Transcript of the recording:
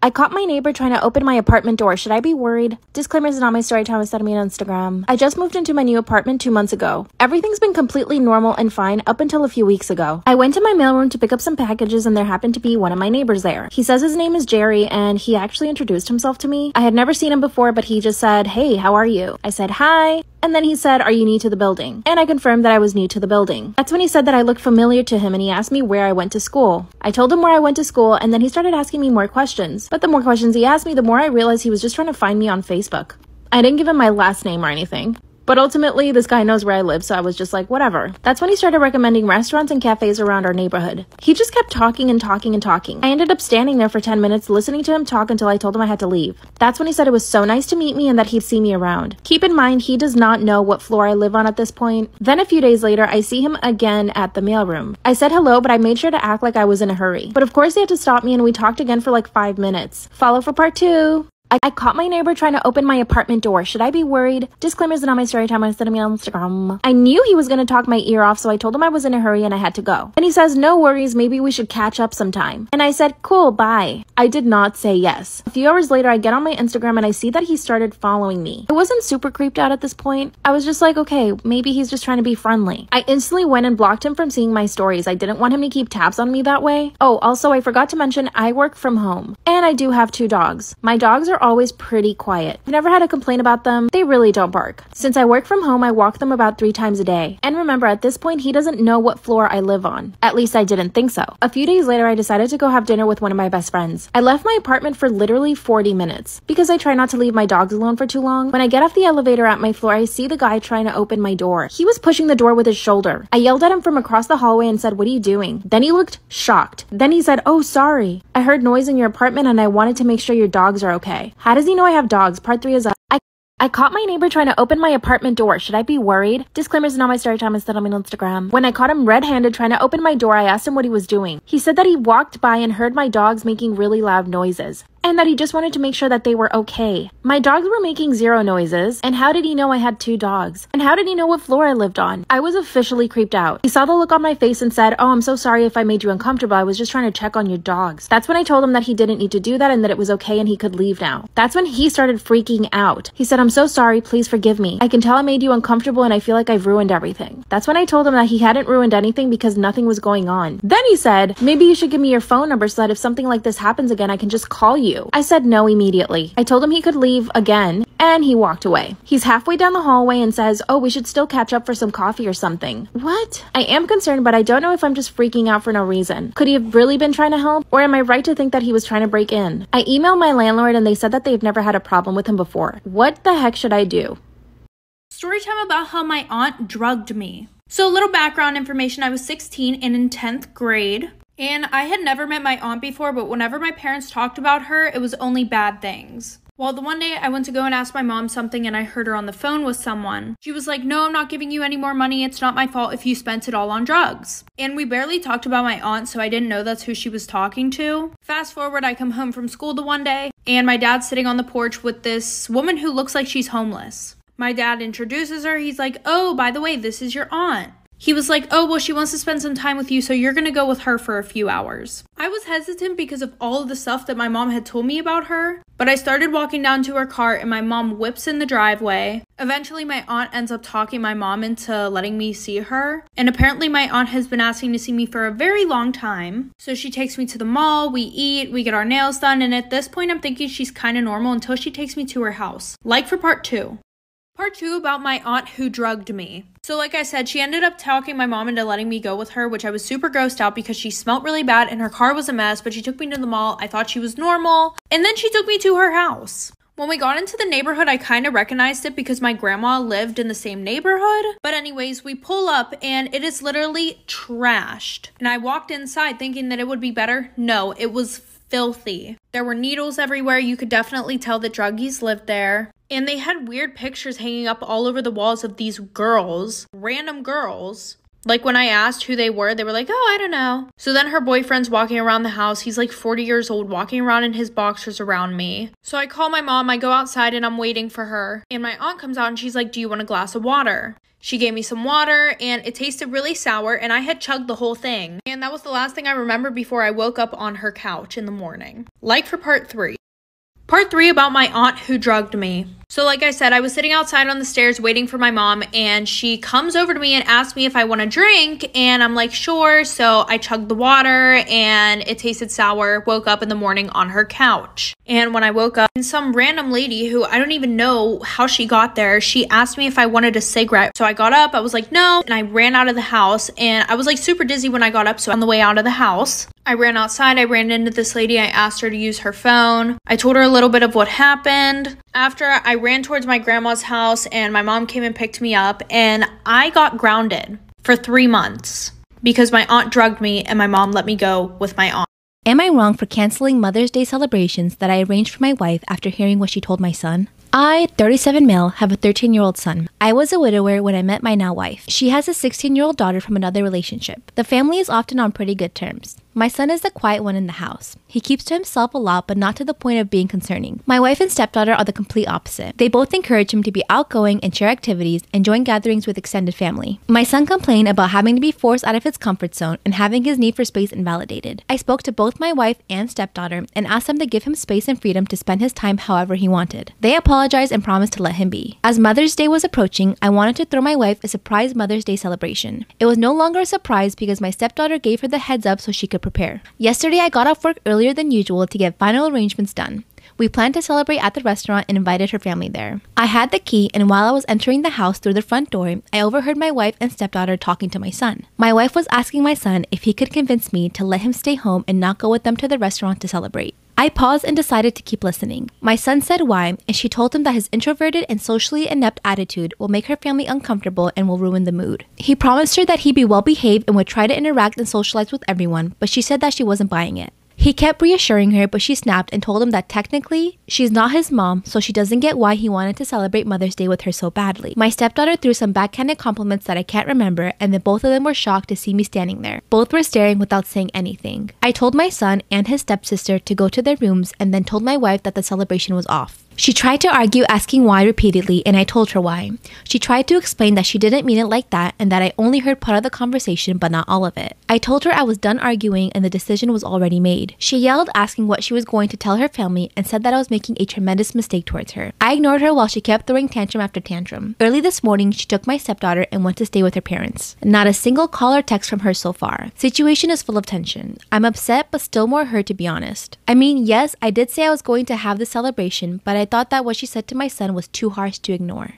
I caught my neighbor trying to open my apartment door. Should I be worried? Disclaimer is not my story time. Instead of me on Instagram. I just moved into my new apartment 2 months ago. Everything's been completely normal and fine up until a few weeks ago. I went to my mailroom to pick up some packages and there happened to be one of my neighbors there. He says his name is Jerry and he actually introduced himself to me. I had never seen him before, but he just said, "Hey, how are you?" I said, "Hi." And then he said, "Are you new to the building?" And I confirmed that I was new to the building. That's when he said that I looked familiar to him and he asked me where I went to school. I told him where I went to school and then he started asking me more questions. But the more questions he asked me, the more I realized he was just trying to find me on Facebook. I didn't give him my last name or anything. But ultimately, this guy knows where I live, so I was just like, whatever. That's when he started recommending restaurants and cafes around our neighborhood. He just kept talking and talking and talking. I ended up standing there for 10 minutes listening to him talk until I told him I had to leave. That's when he said it was so nice to meet me and that he'd see me around. Keep in mind, he does not know what floor I live on at this point. Then a few days later, I see him again at the mailroom. I said hello, but I made sure to act like I was in a hurry. But of course, he had to stop me and we talked again for like 5 minutes. Follow for part 2. I caught my neighbor trying to open my apartment door. Should I be worried? Disclaimers are not my story time. Instead of me on Instagram. I knew he was going to talk my ear off, so I told him I was in a hurry and I had to go. And he says, "No worries, maybe we should catch up sometime." And I said, "Cool, bye." I did not say yes. A few hours later, I get on my Instagram and I see that he started following me. I wasn't super creeped out at this point. I was just like, okay, maybe he's just trying to be friendly. I instantly went and blocked him from seeing my stories. I didn't want him to keep tabs on me that way. Oh, also, I forgot to mention I work from home. And I do have 2 dogs. My dogs are always pretty quiet. I've never had a complaint about them. They really don't bark. Since I work from home, I walk them about 3 times a day. And remember, at this point, he doesn't know what floor I live on. At least I didn't think so. A few days later, I decided to go have dinner with one of my best friends. I left my apartment for literally 40 minutes because I try not to leave my dogs alone for too long. When I get off the elevator at my floor, I see the guy trying to open my door. He was pushing the door with his shoulder. I yelled at him from across the hallway and said, "What are you doing?" Then he looked shocked. Then he said, "Oh, sorry. I heard noise in your apartment and I wanted to make sure your dogs are okay." How does he know I have dogs? Part 3 is up. I caught my neighbor trying to open my apartment door. Should I be worried? Disclaimers is not my story time. Instead of me on Instagram. When I caught him red-handed trying to open my door, I asked him what he was doing. He said that he walked by and heard my dogs making really loud noises. And that he just wanted to make sure that they were okay. My dogs were making 0 noises. And how did he know I had 2 dogs? And how did he know what floor I lived on? I was officially creeped out. He saw the look on my face and said, "Oh, I'm so sorry if I made you uncomfortable. I was just trying to check on your dogs." That's when I told him that he didn't need to do that and that it was okay and he could leave now. That's when he started freaking out. He said, "I'm so sorry. Please forgive me. I can tell I made you uncomfortable and I feel like I've ruined everything." That's when I told him that he hadn't ruined anything because nothing was going on. Then he said, "Maybe you should give me your phone number so that if something like this happens again, I can just call you." I said no immediately. I told him he could leave again and he walked away. He's halfway down the hallway and says, "Oh, we should still catch up for some coffee or something." What? I am concerned, but I don't know if I'm just freaking out for no reason. Could he have really been trying to help? Or am I right to think that he was trying to break in? I emailed my landlord and they said that they've never had a problem with him before. What the heck should I do? Story time about how my aunt drugged me. So a little background information, I was 16 and in 10th grade. And I had never met my aunt before, but whenever my parents talked about her, it was only bad things. Well, the one day I went to go and ask my mom something and I heard her on the phone with someone. She was like, "No, I'm not giving you any more money. It's not my fault if you spent it all on drugs." And we barely talked about my aunt, so I didn't know that's who she was talking to. Fast forward, I come home from school the one day and my dad's sitting on the porch with this woman who looks like she's homeless. My dad introduces her. He's like, "Oh, by the way, this is your aunt." He was like, "Oh, well, she wants to spend some time with you, so you're going to go with her for a few hours." I was hesitant because of all of the stuff that my mom had told me about her, but I started walking down to her car and my mom whips in the driveway. Eventually, my aunt ends up talking my mom into letting me see her, and apparently my aunt has been asking to see me for a very long time. So she takes me to the mall, we eat, we get our nails done, and at this point, I'm thinking she's kind of normal until she takes me to her house. Like for part 2. Part 2 about my aunt who drugged me. So like I said, she ended up talking my mom into letting me go with her, which I was super grossed out because she smelled really bad and her car was a mess, but she took me to the mall. I thought she was normal. And then she took me to her house. When we got into the neighborhood, I kind of recognized it because my grandma lived in the same neighborhood. But anyways, we pull up and it is literally trashed. And I walked inside thinking that it would be better. No, it was filthy. There were needles everywhere. You could definitely tell that druggies lived there. And they had weird pictures hanging up all over the walls of these girls, random girls. Like when I asked who they were like, oh, I don't know. So then her boyfriend's walking around the house. He's like 40 years old, walking around in his boxers around me. So I call my mom, I go outside and I'm waiting for her. And my aunt comes out and she's like, do you want a glass of water? She gave me some water and it tasted really sour and I had chugged the whole thing. And that was the last thing I remember before I woke up on her couch in the morning. Like for part 3. Part 3 about my aunt who drugged me. So like I said, I was sitting outside on the stairs waiting for my mom and she comes over to me and asks me if I want a drink and I'm like, sure. So I chugged the water and it tasted sour, woke up in the morning on her couch. And when I woke up, some random lady who I don't even know how she got there, she asked me if I wanted a cigarette. So I got up, I was like, no, and I ran out of the house and I was like super dizzy when I got up. So on the way out of the house, I ran outside, I ran into this lady, I asked her to use her phone. I told her a little bit of what happened. After I ran towards my grandma's house and my mom came and picked me up and I got grounded for 3 months because my aunt drugged me and my mom let me go with my aunt. Am I wrong for canceling Mother's Day celebrations that I arranged for my wife after hearing what she told my son? I, 37 male, have a 13-year-old son. I was a widower when I met my now wife. She has a 16-year-old daughter from another relationship. The family is often on pretty good terms. My son is the quiet one in the house. He keeps to himself a lot, but not to the point of being concerning. My wife and stepdaughter are the complete opposite. They both encourage him to be outgoing and share activities and join gatherings with extended family. My son complained about having to be forced out of his comfort zone and having his need for space invalidated. I spoke to both my wife and stepdaughter and asked them to give him space and freedom to spend his time however he wanted. They apologized and promised to let him be. As Mother's Day was approaching, I wanted to throw my wife a surprise Mother's Day celebration. It was no longer a surprise because my stepdaughter gave her the heads up so she could prepare. Yesterday, I got off work earlier than usual to get final arrangements done. We planned to celebrate at the restaurant and invited her family there. I had the key, and while I was entering the house through the front door, I overheard my wife and stepdaughter talking to my son. My wife was asking my son if he could convince me to let him stay home and not go with them to the restaurant to celebrate. I paused and decided to keep listening. My son said why, and she told him that his introverted and socially inept attitude will make her family uncomfortable and will ruin the mood. He promised her that he'd be well behaved and would try to interact and socialize with everyone, but she said that she wasn't buying it. He kept reassuring her, but she snapped and told him that technically, she's not his mom, so she doesn't get why he wanted to celebrate Mother's Day with her so badly. My stepdaughter threw some backhanded compliments that I can't remember, and then both of them were shocked to see me standing there. Both were staring without saying anything. I told my son and his stepsister to go to their rooms and then told my wife that the celebration was off. She tried to argue, asking why repeatedly, and I told her why. She tried to explain that she didn't mean it like that and that I only heard part of the conversation but not all of it. I told her I was done arguing and the decision was already made. She yelled, asking what she was going to tell her family, and said that I was making a tremendous mistake towards her. I ignored her while she kept throwing tantrum after tantrum. Early this morning, she took my stepdaughter and went to stay with her parents. Not a single call or text from her so far. Situation is full of tension. I'm upset but still more hurt, to be honest. I mean, yes, I did say I was going to have the celebration, but I thought that what she said to my son was too harsh to ignore.